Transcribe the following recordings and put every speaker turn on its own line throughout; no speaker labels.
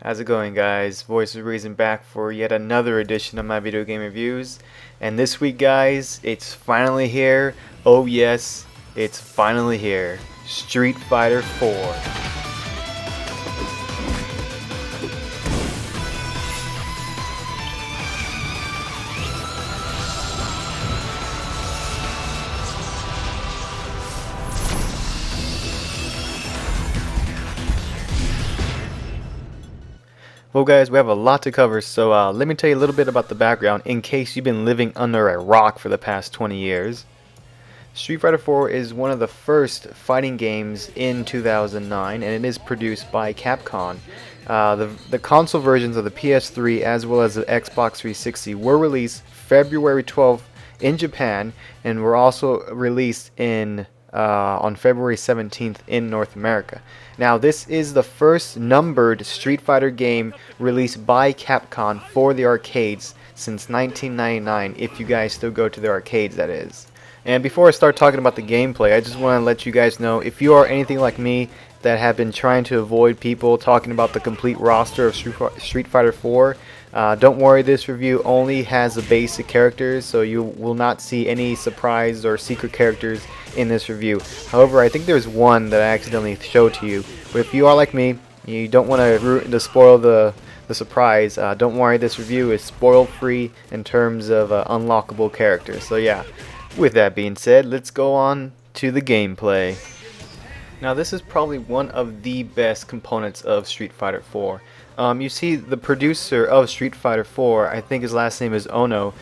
How's it going, guys? Voice of Reason back for yet another edition of my video game reviews. And this week, guys, it's finally here. Oh yes, it's finally here. Street Fighter 4. Well, guys, we have a lot to cover, so let me tell you a little bit about the background in case you've been living under a rock for the past 20 years. Street Fighter 4 is one of the first fighting games in 2009, and it is produced by Capcom. The console versions of the PS3 as well as the Xbox 360 were released February 12th in Japan, and were also released on February 17th in North America. Now, this is the first numbered Street Fighter game released by Capcom for the arcades since 1999, if you guys still go to the arcades, that is. And before I start talking about the gameplay, I just want to let you guys know, if you are anything like me that have been trying to avoid people talking about the complete roster of Street Fighter 4, don't worry, this review only has the basic characters, so you will not see any surprise or secret characters in this review. However, I think there's one that I accidentally showed to you. But if you are like me, you don't want to spoil the surprise, don't worry, this review is spoil free in terms of unlockable characters. So yeah, with that being said, let's go on to the gameplay. Now, this is probably one of the best components of Street Fighter 4. You see, the producer of Street Fighter 4, I think his last name is Ono,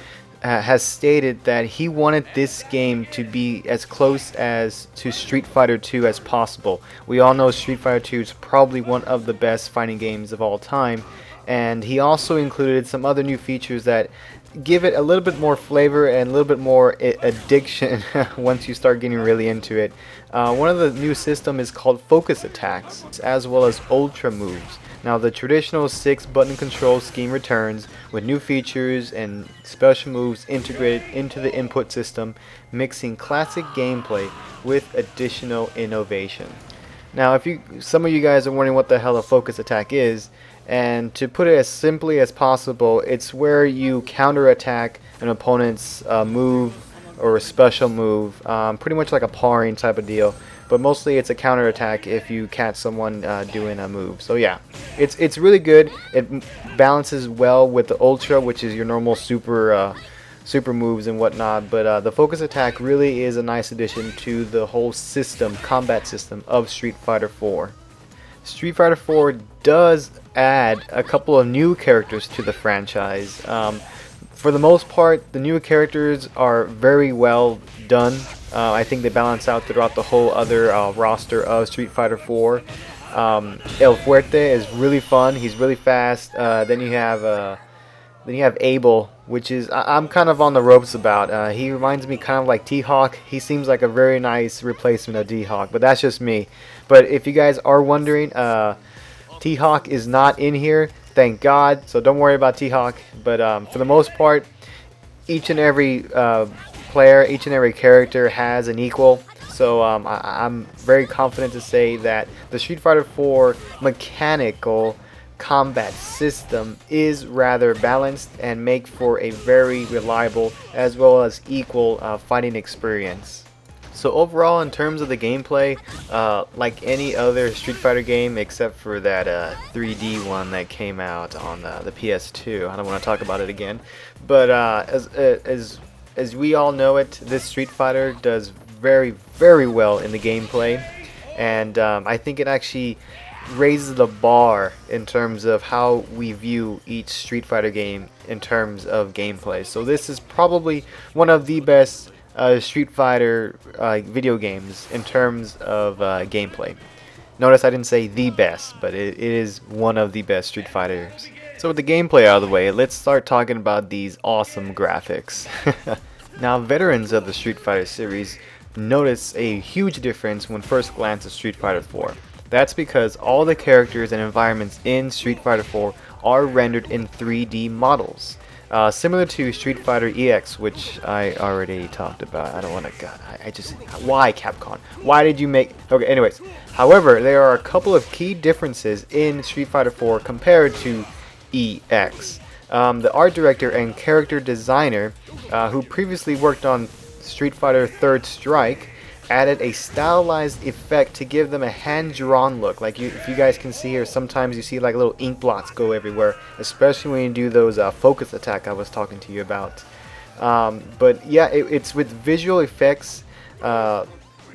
has stated that he wanted this game to be as close as to Street Fighter 2 as possible. We all know Street Fighter 2 is probably one of the best fighting games of all time, and he also included some other new features that give it a little bit more flavor and a little bit more addiction once you start getting really into it. One of the new system is called focus attacks, as well as ultra moves. Now, the traditional 6-button control scheme returns with new features and special moves integrated into the input system, mixing classic gameplay with additional innovation. Now, if some of you guys are wondering what the hell a focus attack is, and to put it as simply as possible, it's where you counterattack an opponent's move or a special move, pretty much like a parring type of deal. But mostly it's a counterattack if you catch someone doing a move. So yeah, it's really good. It balances well with the Ultra, which is your normal super moves and whatnot. But the focus attack really is a nice addition to the whole system, combat system of Street Fighter 4. Street Fighter 4 does add a couple of new characters to the franchise. For the most part, the new characters are very well done. I think they balance out throughout the whole other roster of Street Fighter 4. El Fuerte is really fun. He's really fast. Then you have Abel, which is I'm kind of on the ropes about. He reminds me kind of like T-Hawk. He seems like a very nice replacement of T-Hawk, but that's just me. But if you guys are wondering, T-Hawk is not in here, thank God, so don't worry about T-Hawk. But for the most part, each and every player, each and every character has an equal. So I'm very confident to say that the Street Fighter 4 mechanical combat system is rather balanced and make for a very reliable as well as equal fighting experience. So overall, in terms of the gameplay, like any other Street Fighter game except for that 3D one that came out on the PS2, I don't want to talk about it again, but as we all know it, this Street Fighter does very, very well in the gameplay, and I think it actually raises the bar in terms of how we view each Street Fighter game in terms of gameplay. So this is probably one of the best Street Fighter video games in terms of gameplay. Notice I didn't say the best, but it is one of the best Street Fighters. So with the gameplay out of the way, let's start talking about these awesome graphics. Now, veterans of the Street Fighter series notice a huge difference when first glance at Street Fighter 4. That's because all the characters and environments in Street Fighter 4 are rendered in 3D models. Similar to Street Fighter EX, which I already talked about. I don't want to. God, I just. Why Capcom? Why did you make? Okay. Anyways, however, there are a couple of key differences in Street Fighter 4 compared to EX. The art director and character designer, who previously worked on Street Fighter Third Strike, added a stylized effect to give them a hand-drawn look. Like if you guys can see here, sometimes you see like little ink blots go everywhere, especially when you do those focus attack I was talking to you about. But yeah, it's with visual effects that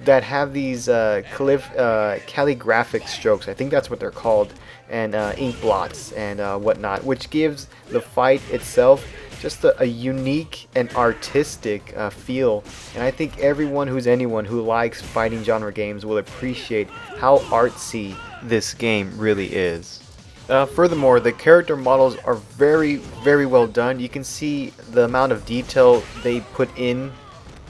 have these calligraphic strokes. I think that's what they're called, and ink blots and whatnot, which gives the fight itself just a unique and artistic feel. And I think anyone who likes fighting genre games will appreciate how artsy this game really is. Furthermore, the character models are very, very well done. You can see the amount of detail they put in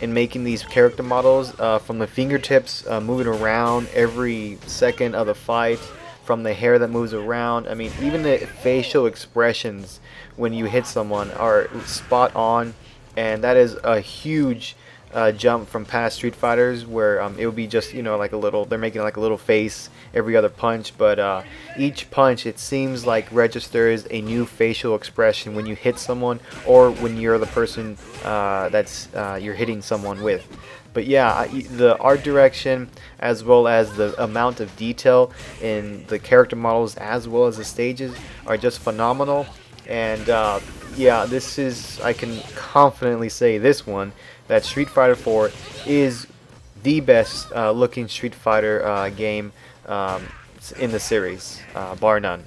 making these character models, from the fingertips moving around every second of the fight, from the hair that moves around. I mean, even the facial expressions when you hit someone are spot on, and that is a huge jump from past Street Fighters, where it would be just, you know, like a little, they're making like a little face every other punch, but each punch, it seems like, registers a new facial expression when you hit someone or when you're the person that's you're hitting someone with. But yeah, the art direction as well as the amount of detail in the character models as well as the stages are just phenomenal. And yeah, this is, I can confidently say this one, that Street Fighter 4 is the best looking Street Fighter game in the series, bar none.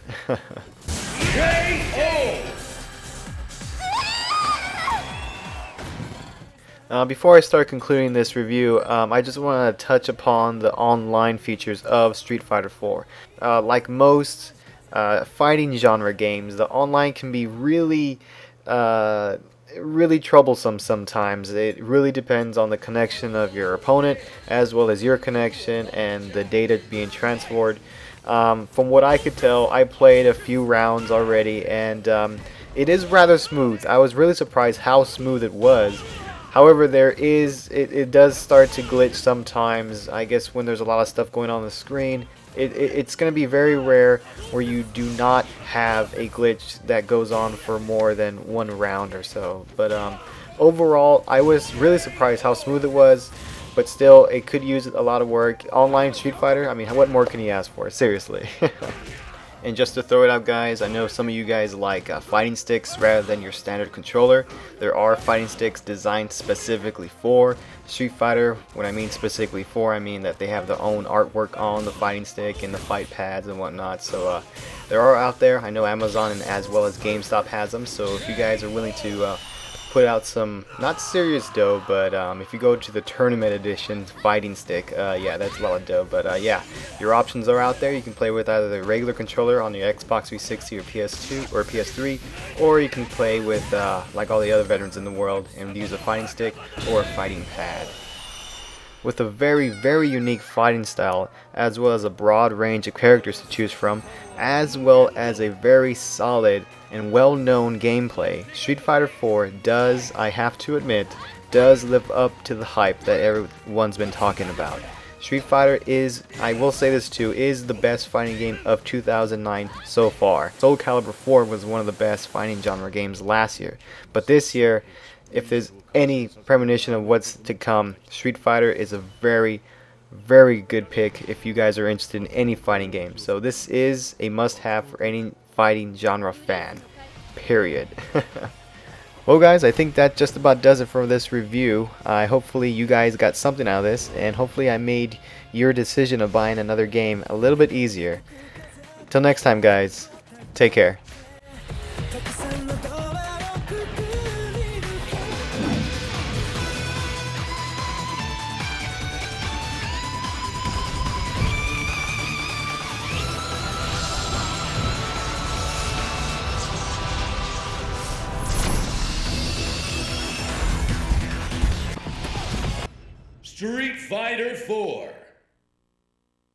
Before I start concluding this review, I just want to touch upon the online features of Street Fighter 4. Like most fighting genre games, the online can be really troublesome sometimes. It really depends on the connection of your opponent as well as your connection and the data being transferred. From what I could tell, I played a few rounds already, and it is rather smooth. I was really surprised how smooth it was. However, it does start to glitch sometimes. I guess when there's a lot of stuff going on the screen, it's going to be very rare where you do not have a glitch that goes on for more than one round or so. But overall, I was really surprised how smooth it was. But still, it could use a lot of work. Online Street Fighter, I mean, what more can you ask for? Seriously. And just to throw it out, guys, I know some of you guys like fighting sticks rather than your standard controller. There are fighting sticks designed specifically for Street Fighter. When I mean specifically for, I mean that they have their own artwork on the fighting stick and the fight pads and whatnot. So there are out there. I know Amazon and as well as GameStop has them. So if you guys are willing to put out some, not serious dough, but if you go to the tournament edition fighting stick, yeah, that's a lot of dough. But yeah, your options are out there. You can play with either the regular controller on your Xbox 360 or PS2 or PS3, or you can play with like all the other veterans in the world and use a fighting stick or a fighting pad. With a very, very unique fighting style, as well as a broad range of characters to choose from, as well as a very solid and well-known gameplay, Street Fighter 4 does, I have to admit, does live up to the hype that everyone's been talking about. Street Fighter is, I will say this too, is the best fighting game of 2009 so far. Soul Calibur 4 was one of the best fighting genre games last year, but this year, if there's any premonition of what's to come, Street Fighter is a very, very good pick if you guys are interested in any fighting game. So this is a must-have for any fighting genre fan, period. Well guys, I think that just about does it for this review. Hopefully you guys got something out of this, and hopefully I made your decision of buying another game a little bit easier. Till next time guys, take care.
Street Fighter 4.